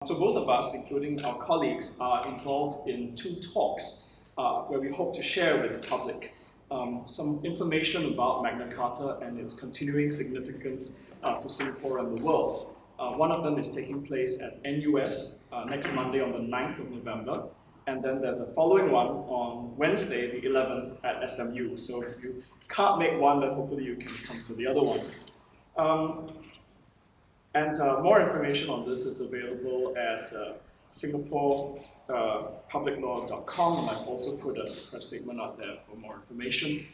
So both of us, including our colleagues, are involved in two talks where we hope to share with the public some information about Magna Carta and its continuing significance to Singapore and the world. One of them is taking place at NUS next Monday on the 9th of November, and then there's a following one on Wednesday, the 11th at SMU. So if you can't make one, then hopefully you can come to the other one. More information on this is available at singaporepubliclaw.com, and I've also put a press statement out there for more information.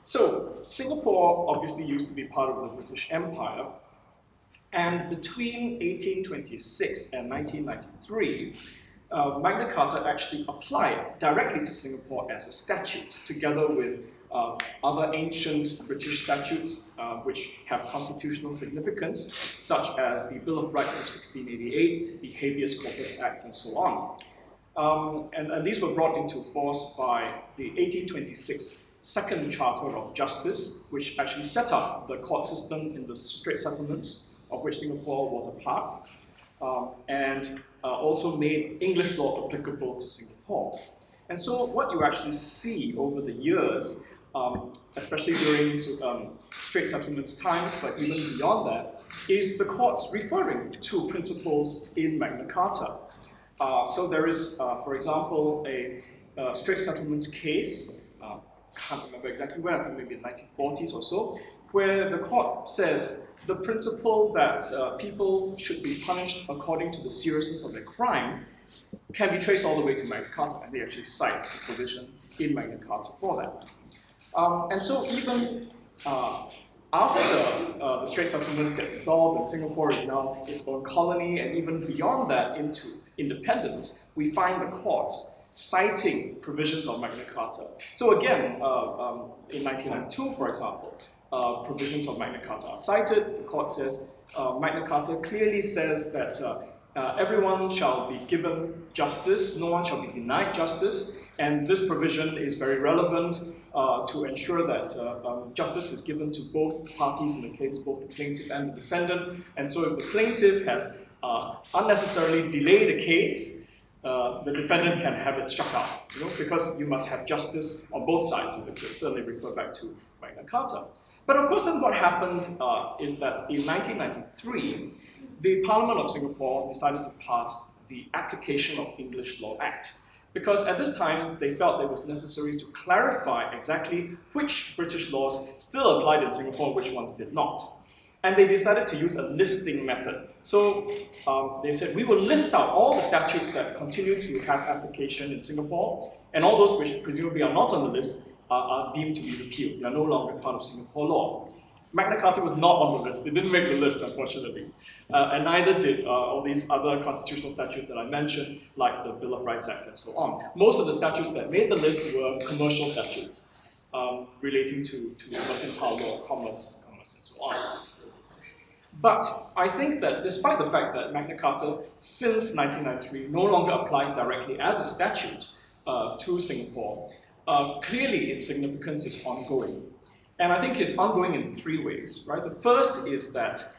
So Singapore obviously used to be part of the British Empire, and between 1826 and 1993, Magna Carta actually applied directly to Singapore as a statute, together with other ancient British statutes which have constitutional significance, such as the Bill of Rights of 1688, the Habeas Corpus Acts, and so on. And these were brought into force by the 1826 Second Charter of Justice, which actually set up the court system in the Strait Settlements, of which Singapore was a part, and also made English law applicable to Singapore. And so what you actually see over the years, especially during Strait Settlements times, but even beyond that, is the courts referring to principles in Magna Carta. So there is, for example, a Strait Settlements case, can't remember exactly when, I think maybe in the 1940s or so, where the court says the principle that people should be punished according to the seriousness of their crime can be traced all the way to Magna Carta, and they actually cite the provision in Magna Carta for that. And so even after the Strait Settlements get dissolved and Singapore is now its own colony, and even beyond that into independence, we find the courts citing provisions of Magna Carta. So again, in 1992, for example, provisions of Magna Carta are cited. The court says Magna Carta clearly says that everyone shall be given justice, no one shall be denied justice, and this provision is very relevant to ensure that justice is given to both parties in the case, both the plaintiff and the defendant. And so if the plaintiff has unnecessarily delayed a case, the defendant can have it struck out, because you must have justice on both sides of the case. So they refer back to Magna Carta. But of course, then what happened is that in 1993, the Parliament of Singapore decided to pass the Application of English Law Act, because at this time they felt it was necessary to clarify exactly which British laws still applied in Singapore, which ones did not. And they decided to use a listing method. So they said, we will list out all the statutes that continue to have application in Singapore, and all those which presumably are not on the list are deemed to be repealed. They are no longer part of Singapore law. Magna Carta was not on the list. It didn't make the list, unfortunately. And neither did all these other constitutional statutes that I mentioned, like the Bill of Rights Act and so on. Most of the statutes that made the list were commercial statutes relating to mercantile law, commerce, and so on. But I think that despite the fact that Magna Carta, since 1993, no longer applies directly as a statute to Singapore, clearly its significance is ongoing. And I think it's ongoing in three ways, right? The first is that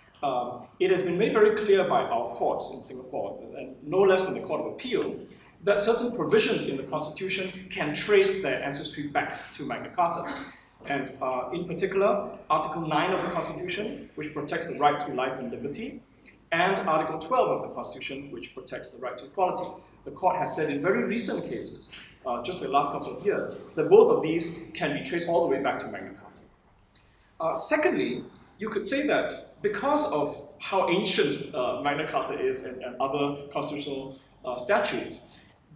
it has been made very clear by our courts in Singapore, and no less than the Court of Appeal, that certain provisions in the Constitution can trace their ancestry back to Magna Carta. And in particular, Article 9 of the Constitution, which protects the right to life and liberty, and Article 12 of the Constitution, which protects the right to equality. The court has said in very recent cases, just the last couple of years, that both of these can be traced all the way back to Magna Carta. Secondly, you could say that because of how ancient Magna Carta is and other constitutional statutes,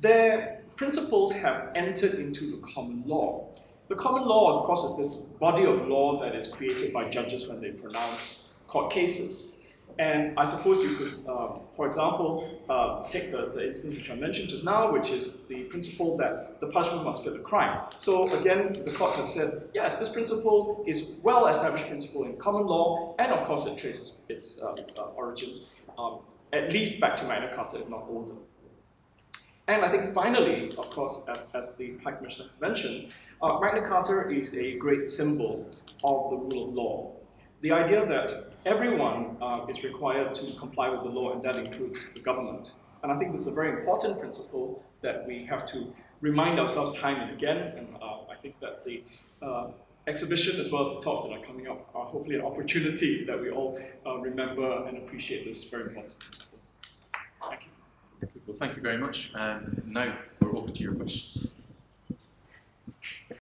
their principles have entered into the common law. The common law, of course, is this body of law that is created by judges when they pronounce court cases. And I suppose you could, for example, take the instance which I mentioned just now, which is the principle that the punishment must fit the crime. So again, the courts have said, yes, this principle is well-established principle in common law, and of course it traces its origins at least back to Magna Carta, if not older. And I think finally, of course, as the High Commissioner mentioned, Magna Carta is a great symbol of the rule of law. the idea that everyone is required to comply with the law, and that includes the government. And I think this is a very important principle that we have to remind ourselves time and again, and I think that the exhibition as well as the talks that are coming up are hopefully an opportunity that we all remember and appreciate this very important principle. Thank you. Well, thank you very much. And now we're open to your questions.